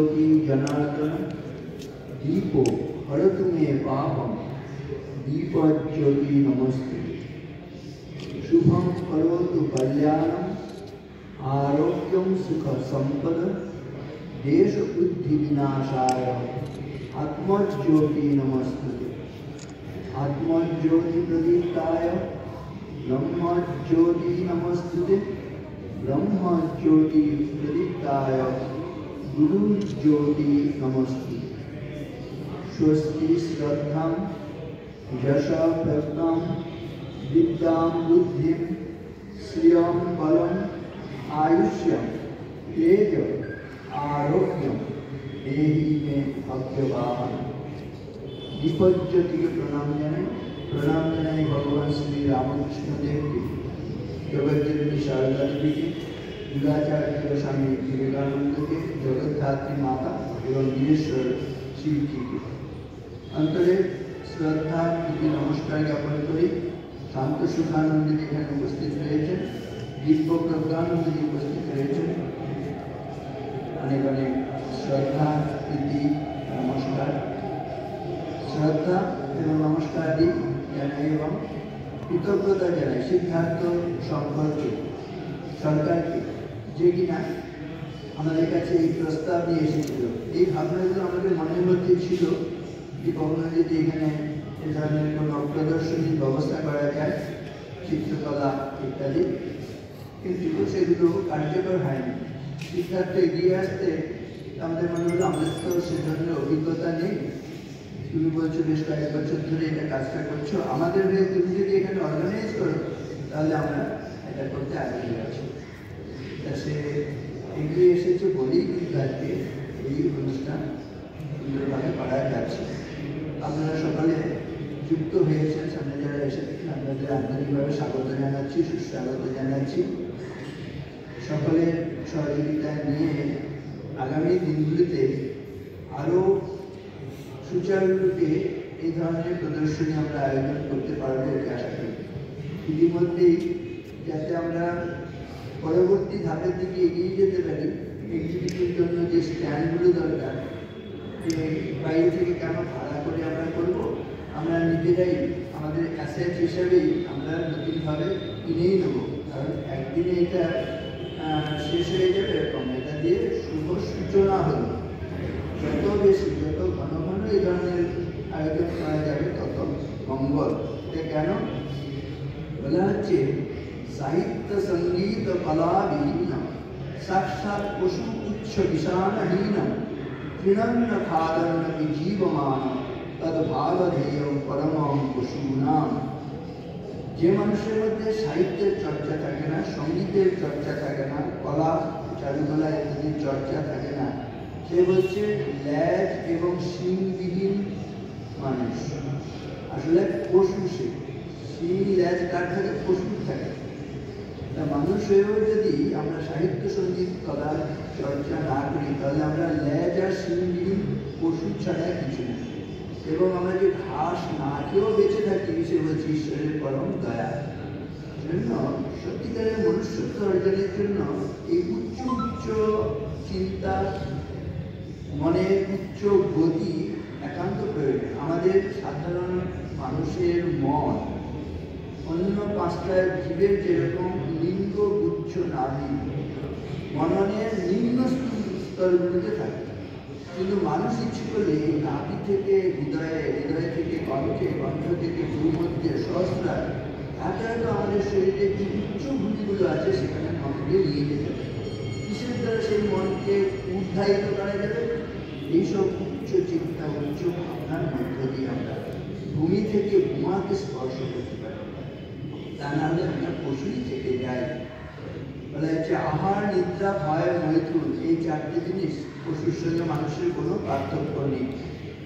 ज्योति जनार्दन दीपो हरतु मे पापम दीपज्योति नमस्ते। शुभम करोतु कल्याणम आरोग्यम सुख संपद देश बुद्धि विनाशाय आत्मज्योति नमस्ते। आत्मज्योति प्रदीप्ताय ब्रह्मज्योति नमस्ते। ब्रह्मज्योति प्रदीप्ताय गुरुज्योति नमस्ते। स्वस्ति श्रद्धां यशः प्रज्ञां विद्यां बुद्धिं श्रियं बलम् आयुष्यं तेज आरोग्यम देहि में भगवान। दीपज्योति के प्रणाम जनाए भगवान श्री रामकृष्ण देव की, जगज्जननी शारदा देवी के, युगाचार्य स्वामी विवेकानंद के, जगद्धात्री माता एवं वीरेश्वर शिव जी के अंतरे श्रद्धा প্রীতি নমস্কার জ্ঞাপন করি। শান্ত সুখানন্দী এখানে উপস্থিত রয়েছেন, দিব্য প্রজ্ঞানন্দী উপস্থিত রয়েছেন। অনেক অনেক শ্রদ্ধা প্রীতি নমস্কার, শ্রদ্ধা এবং নমস্কার দিই জানাই এবং কৃতজ্ঞতা জানাই সিদ্ধার্থ সম্পর্কে সরকারকে, যে কিনা আমাদের কাছে এই প্রস্তাব নিয়ে এসেছিল। এই ভাবনাগুলো আমাদের মনের মধ্যে ছিল যে কখনো যদি এখানে এ ধরনের কোনো প্রদর্শনীর ব্যবস্থা করা যায়, চিত্রকলা ইত্যাদি, কিন্তু সেগুলো কার্যকর হয়নি। সিদ্ধার্থ এগিয়ে আসতে আমাদের মনে হলো আমাদের তো সে ধরনের অভিজ্ঞতা নেই, তুমি বলছো বেশ কয়েক বছর ধরে এটা কাজটা করছো, আমাদের হয়ে তুমি যদি এখানে অর্গানাইজ করো তাহলে আমরা এটা করতে আগ্রহী আছি। তা সে এগিয়ে এসেছে বলেই কিন্তু আজকে এই অনুষ্ঠান সুন্দরভাবে করা যাচ্ছে। আপনারা সকলে যুক্ত হয়েছেন, সামনে যারা এসেছেন আপনাদের আন্তরিকভাবে স্বাগত জানাচ্ছি, সুস্বাগত জানাচ্ছি। সকলের সহযোগিতায় নিয়ে আগামী দিনগুলিতে আরও সুচারুরূপে এই ধরনের প্রদর্শনী আমরা আয়োজন করতে পারবো বলে আশা করি। ইতিমধ্যেই যাতে আমরা পরবর্তী ধাপের দিকে এগিয়ে যেতে পারি, এক্সিবিটির জন্য যে স্ট্যান্ডগুলো দরকার, যে বাইরে থেকে কেন ভাড়া করে আমরা করব, আমরা নিজেরাই আমাদের অ্যাসেট হিসাবেই আমরা নতুনভাবে কিনেই নেব, কারণ একদিনে এটা শেষ হয়ে যাবে এরকম। এটা দিয়ে শুভ সূচনা হলো। যত বেশি যত ঘন ঘন এই ধরনের আয়োজন করা যাবে তত মঙ্গল। এটা কেন বলা হচ্ছে, সাহিত্য সঙ্গীত কলাবিহীন সাক্ষাৎ পশু উচ্চ বিষাণহীন তৃণন্ন খাদন্ন জীবমান তদ্ভাবধেয় পরমং পশুনাম। যে মানুষের মধ্যে সাহিত্যের চর্চা থাকে না, সঙ্গীতের চর্চা থাকে না, কলা চারুকলা ইত্যাদির চর্চা থাকে না, সে হচ্ছে ল্যাজ এবং শিংবিহীন মানুষ। আসলে পশু, সে শিং ল্যাজ কার থাকে? পশুর থাকে। তা মানুষ হয়েও যদি আমরা সাহিত্য সঙ্গীত কলার চর্চা না করি তাহলে আমরা ল্যাজ আর শিংবিহীন পশু ছাড়া কিছু না। এবং আমরা যে ঘাস না খেয়েও বেঁচে থাকি, সে হচ্ছে ঈশ্বরের পরম দয়া। জন্য সত্যিকারের মনুষ্যত্ব অর্জনের জন্য এই উচ্চ উচ্চ চিন্তা, মনের উচ্চ গতি একান্ত প্রয়োজন। আমাদের সাধারণ মানুষের মন অন্য পাঁচটা জীবের যেরকম লিঙ্গ গুচ্ছ নাভি মননের নিম্ন স্তরগুলিতে থাকে, কিন্তু মানুষ ইচ্ছে করলে এই নাভি থেকে হৃদয়ে, হৃদয় থেকে কণ্ঠে, কণ্ঠ থেকে ভূমধ্যে, সহস্রার এত এত আমাদের শরীরে যে উচ্চ ভূমিগুলো আছে সেখানে মনকে নিয়ে যেতে হবে। কিসের দ্বারা সেই মনকে উদ্ধারিত করা যাবে? এইসব উচ্চ চিন্তা, উচ্চ ভাবনার মধ্য দিয়ে আমরা ভূমি থেকে ভূমাকে স্পর্শ করতে পারি। তা না হলে আমরা পশুই থেকে যাই। বলা হচ্ছে আহার, নিদ্রা, ভয়, মৈথুন, এই চারটে জিনিস পশুর সঙ্গে মানুষের কোনো পার্থক্য নেই।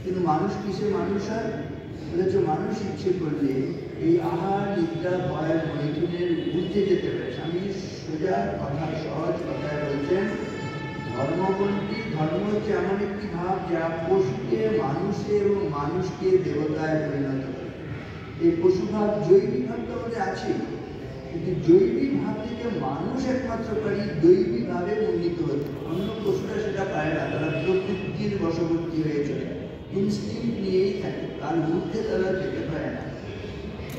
কিন্তু মানুষ কিসে মানুষ হয়? বলেছে মানুষ ইচ্ছে করলে এই আহার, নিদ্রা, ভয়, মৈথুনের ঊর্ধ্বে যেতে পারে। স্বামী সোজা কথা, সহজ কথায় বলছেন, ধর্ম কোনটি? ধর্ম হচ্ছে এমন একটি ভাব যা পশুকে মানুষে এবং মানুষকে দেবতায় পরিণত করে। এই পশুভাব জৈবিক ভাব তো আমাদের আছে, কিন্তু জৈবিক ভাব থেকে মানুষ একমাত্র পারি দৈবিক ভাবে উন্নীত হতে। অন্য পশুরা সেটা পারে না, তারা প্রকৃতির বশবর্তী হয়ে চলে, ইনস্টিংক্ট নিয়েই থাকে, তার ঊর্ধ্বে তারা যেতে পারে না।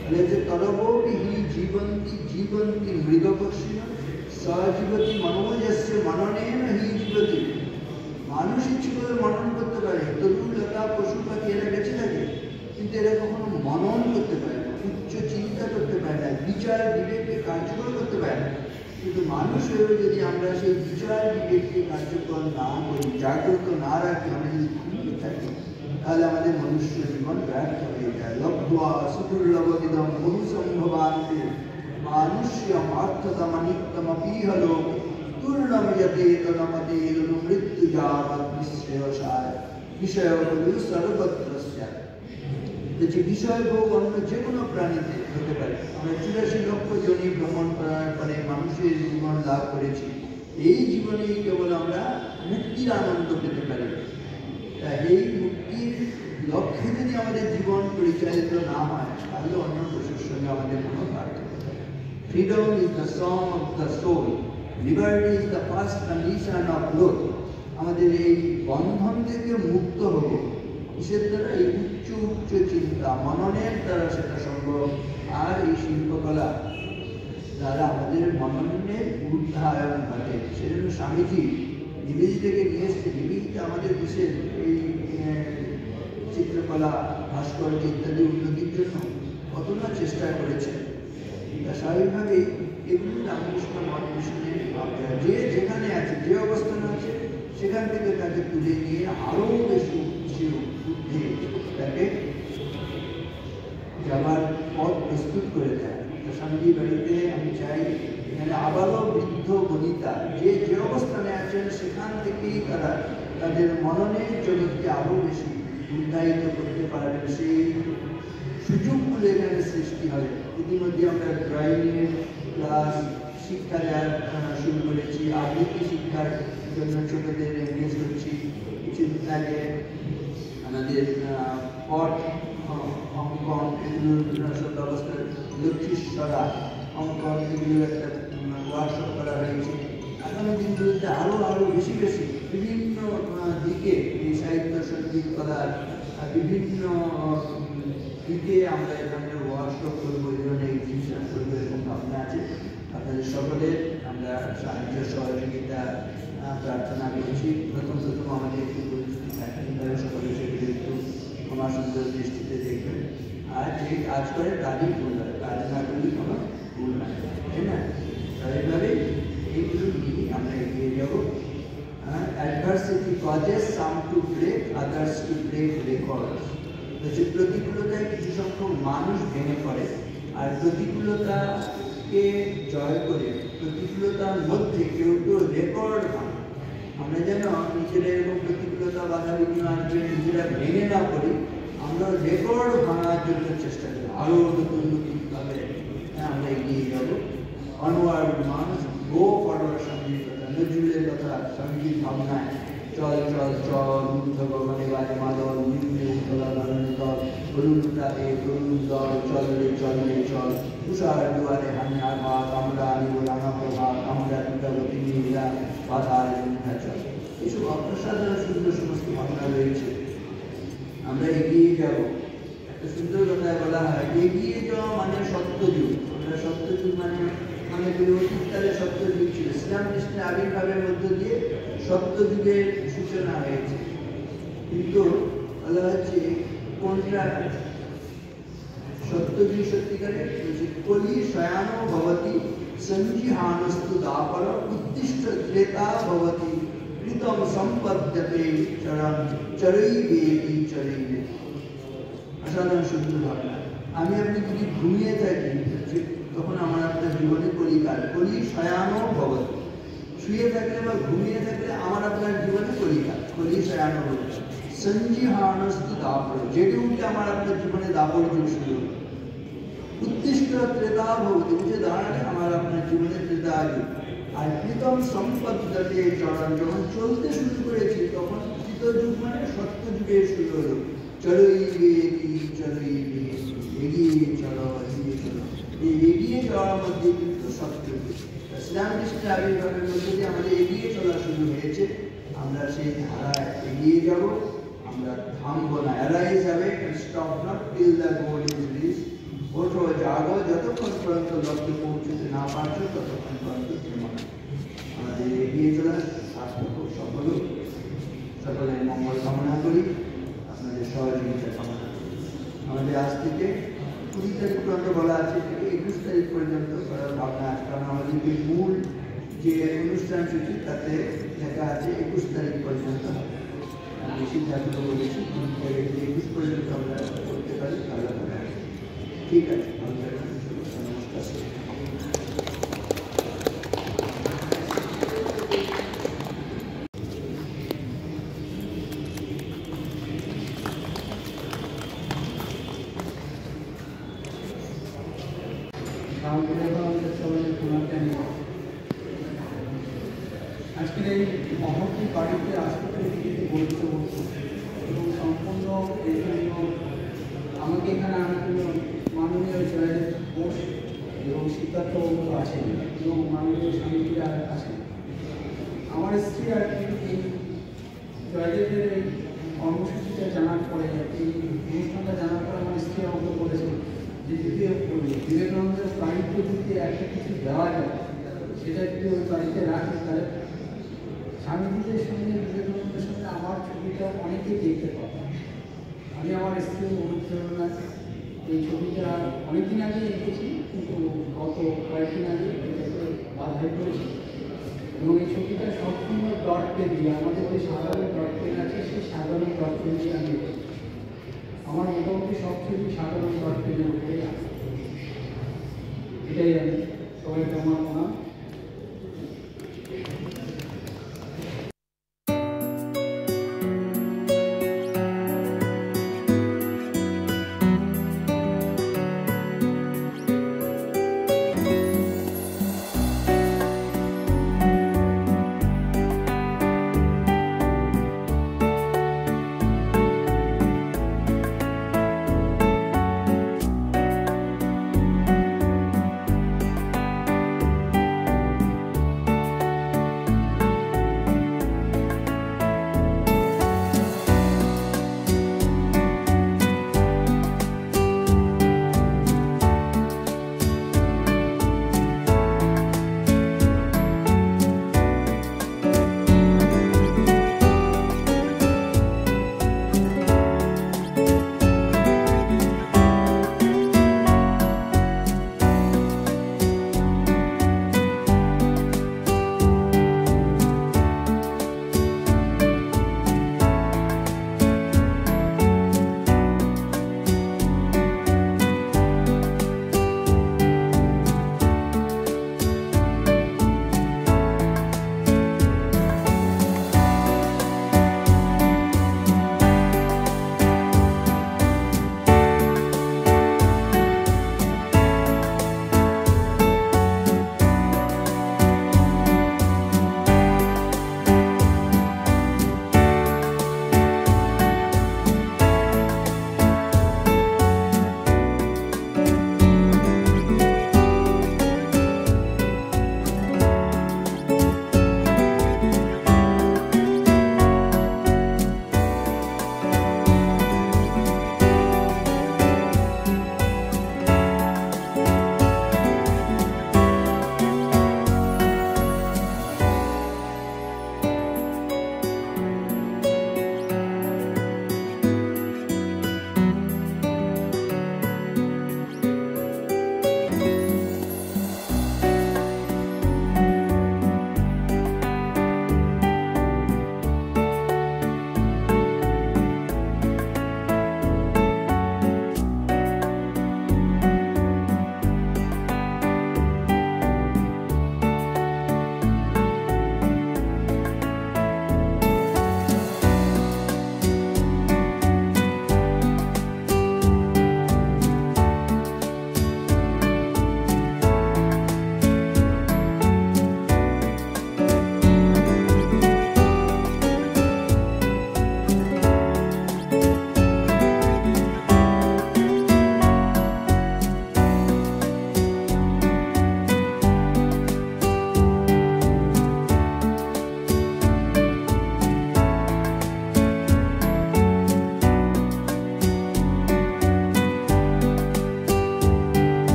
তাহলে যে তরবপি হি জীবন্তি জীবন্তি মৃগপক্ষিণ সজীবতি মনোজস্য মননেন হি জীবতি। মানুষ ইচ্ছে করে মনন করতে পারে, তরু লতা পশু পাখি এরা বেঁচে থাকে, কিন্তু এরা কখনো মনন করতে পারে না, উচ্চ চিন্তা করতে পারে না, বিচার বিবেককে কার্যকর করতে পারে না। কিন্তু মানুষ হয়েও যদি আমরা সেই বিচার বিবেককে কার্যকর না করি, জাগ্রত না রাখি, আমরা যদি ঘুমিয়ে থাকি, তাহলে আমাদের মনুষ্য জীবন ব্যর্থ হয়ে যায়। লব্ধ্বা সুদুর্লভমিদং বহু সম্ভবান্তে মানুষ্যম অর্থতমনিত্যমপীহ লোক তুর্ণম যতে তনমতে তনু মৃত্যু যাবৎ নিঃশ্রেয়সায় বিষয়গুলো সর্বত্র স্যাৎ। যে বিষয় ভোগ অন্য যে কোনো প্রাণীতে হতে পারে। আমরা 84 লক্ষ জনি ভ্রমণ করার পরে মানুষের জীবন লাভ করেছি, এই জীবনেই কেবল আমরা মুক্তির আনন্দ পেতে পারি। এই মুক্তির লক্ষ্যে যদি আমাদের জীবন পরিচালিত না হয়, তাহলে অন্য পশুর সঙ্গে আমাদের কোনো পার্থক্য নেই। Freedom is the song of the soul, liberty is the first condition of growth. আমাদের এই বন্ধন থেকে মুক্ত হব কিসের দ্বারা? এই উচ্চ উচ্চ চিন্তা মননের দ্বারা সেটা সম্ভব। আর এই শিল্পকলা দ্বারা আমাদের মননের উদ্ধায়ন ঘটে। সেজন্য স্বামীজি নিবেদিত থেকে নিয়ে এসছে। নিবেদিত আমাদের দেশের এই চিত্রকলা, ভাস্কর্য ইত্যাদি উন্নতির জন্য কত না চেষ্টা করেছেন। তা স্বাভাবিকভাবেই এগুলো রামকৃষ্ণ মঠ মিশনের যে যেখানে আছে, যে অবস্থানে আছে, সেখান থেকে তাকে তুলে নিয়ে আরও বেশি ঊর্ধ্বে তাকে যাবার পথ প্রস্তুত করে দেয়। স্বামীজি বাড়িতে আমি চাই এখানে আবারও বৃদ্ধ বনিতা যে যে অবস্থানে আছেন, সেখান থেকেই তারা তাদের মননের জগৎকে আরও বেশি উদ্ধারিত করতে পারবেন। সেই সুযোগগুলো এখানে সৃষ্টি হবে। ইতিমধ্যে আমরা ড্রয়িংয়ের ক্লাস শিক্ষা দেওয়ার শুরু করেছি, আবৃত্তি শিক্ষার জন্য ছোটদের এনগেজ করছি। কিছুদিন আগে আমাদের পট অঙ্কন এগুলোর সব ব্যবস্থার লক্ষ্মীশ্বরা অঙ্কন এগুলোর একটা ওয়ার্কশপ করা হয়েছে। আগামী দিনগুলোতে আরও বেশি বেশি বিভিন্ন দিকে এই সাহিত্য সঙ্গীত কলার বিভিন্ন দিকে আমরা এ ধরনের ওয়ার্কশপ করবো, এই ধরনের এক্সিবিশন করবো, এরকম ভাবনা আছে। আপনাদের সকলের আমরা সাহায্য সহযোগিতা প্রার্থনা করছি। প্রথম আমাদের একটু পরিস্থিতি থাকে, তারা সকলে সেগুলো একটু ক্ষমা সুন্দর দৃষ্টিতে দেখবেন। আর যে কাজ করে তারই ভুল হয়, কাজ না করলে কোনো ভুল হয়, তাই না? এইভাবে এইগুলো নিয়ে আমরা এগিয়ে যাবো। Adversity causes some to break, others to break records. যে প্রতিকূলতায় কিছু সংখ্যক মানুষ ভেঙে পড়ে, আর প্রতিকূলতাকে জয় করে প্রতিকূলতার মধ্যে কেউ কেউ রেকর্ড ভাঙে। আমরা যেন নিজেরা এরকম প্রতিকূলতা বাধা বিঘ্ন আসবে নিজেরা ভেঙে না পড়ি, আমরা রেকর্ড ভাঙার জন্য চেষ্টা করি, আরও নতুন নতুনভাবে আমরা এগিয়ে যাবো। অনওয়ার্ড মানুষ গো ফরওয়ার্ড। স্বামীজির কথা, নজরুলের কথা, স্বামীজির ভাবনায় চল চল চল ঊর্ধ্ব গগনে বাজে মাদল, নিম্নে উত্তলা ধরণী দল, তরুণ প্রাতে তরুণ দল, চল রে চল রে চল, তুষার দুয়ারে হান্নার ভাত, আমরা আনিব রাঙা প্রভাত, আমরা দুর্গাবতী নীলা বাধার বিন্ধ্যাচল। এইসব অপ্রসাধারণ সুন্দর সমস্ত ভাবনা রয়েছে। আমরা এগিয়ে যাব। একটা সুন্দর কথায় বলা হয়, এগিয়ে যাওয়া মানে সত্যযুগ। আমরা সত্যযুগ মানে অতীতকালে সত্যযুগ ছিল, শ্রীরামকৃষ্ণের আবির্ভাবের মধ্য দিয়ে সত্যযুগের সূচনা হয়েছে। কিন্তু বলা হচ্ছে কোনটা সত্যযুগ? সত্যিকারের কলি শয়ানো ভবতি সঞ্জিহানস্তু দাপর উত্তিষ্ঠ ত্রেতা ভবতি কৃতম সম্পদ্যতে চরণ চরৈবেতি চরৈবে। অসাধারণ সুন্দর ভাবনা। আমি আপনি যদি ঘুমিয়ে থাকি, তখন আমার আপনার জীবনে কলিকাল। কলি শয়ানো ভবতি, শুয়ে থাকলে বা ঘুমিয়ে থাকলে আমার আপনার জীবনে কলিকাল। কলি শয়ানো ভবতি সঞ্জিহানস্তু দাপর, জেগে উঠে আমার আপনার জীবনে দাপর যুগ শুরু। উত্তিষ্ঠ ত্রেতা ভবতি, উঠে দাঁড়ালে আমার আপনার জীবনে ত্রেতা যুগ। আর কৃতম সম্পদ্যতে চরণ, যখন চলতে শুরু করেছি তখন কৃত যুগ মানে সত্য যুগের শুরু হলো। চরৈবেতি চরৈবে, এগিয়ে চলো এগিয়ে চলো। এই এগিয়ে যাওয়ার মধ্যে সবটুকু। শ্রীরামকৃষ্ণের আবির্ভাবের মধ্যে দিয়ে আমাদের এগিয়ে চলা শুরু হয়েছে। আমরা সেই ধারায় এগিয়ে যাব, আমরা থামবো না। অ্যারাইজ যাবে, stop not till the goal is reach. ওঠো, জাগো, যতক্ষণ পর্যন্ত লক্ষ্যে পৌঁছতে না পারছো ততক্ষণ পর্যন্ত থেমো না। আমাদের এগিয়ে চলা সার্থক হোক, সফল হোক। সকলের মঙ্গল কামনা করি, আপনাদের সহযোগিতা কামনা করি। আমাদের আজ থেকে 20 তারিখ পর্যন্ত বলা আছে, 21 তারিখ পর্যন্ত করার ভাবনা আছে। কারণ আমাদের যে মূল যে অনুষ্ঠান সূচি তাতে লেখা আছে 21 তারিখ পর্যন্ত হবে। বেশি থাকলেও বলেছি 20 তারিখ থেকে 21 পর্যন্ত আমরা করতে পারি, ভালো হবে। ঠিক আছে, ভালো থাকবেন, নমস্কার। আজকের এই মহৎ বাড়িতে আসতে পেরে গর্বিত হচ্ছে এবং সম্পূর্ণ এই জন্য আমাকে এখানে আনার জন্য মাননীয় জয়ের বোস এবং সিদ্ধার্থবাবু আছেন এবং মাননীয় স্বামীজিরা আছেন। আমার স্ত্রী আর কি এই জয়দেবের এই কর্মসূচিটা জানার পরে, এই অনুষ্ঠানটা জানার পরে আমার স্ত্রী আমাকে বলেছেন যে যদি বিবেকানন্দের বাড়িতে যদি একটা কিছু দেওয়া যায়, সেটা যদি ওই বাড়িতে রাখি তাহলে স্বামীজিদের সঙ্গে বিবেকানন্দের সঙ্গে আমার ছবিটা অনেকেই দেখতে পাবে। আমি আমার স্ত্রীর অনুপ্রেরণা এই ছবিটা অনেকদিন আগে এঁকেছি, কিন্তু গত কয়েকদিন আগে এটাকে বাধাই করেছি এবং এই ছবিটা সম্পূর্ণ ডট পেন দিয়ে, আমাদের যে সাধারণ ডট পেন আছে সেই সাধারণ ডট পেন দিয়ে আমি এঁকেছি। আমার মোটামুটি সব ছবি সাধারণ ডট পেনের উপরেই আছে। এটাই আমি সবাইকে আমার প্রণাম।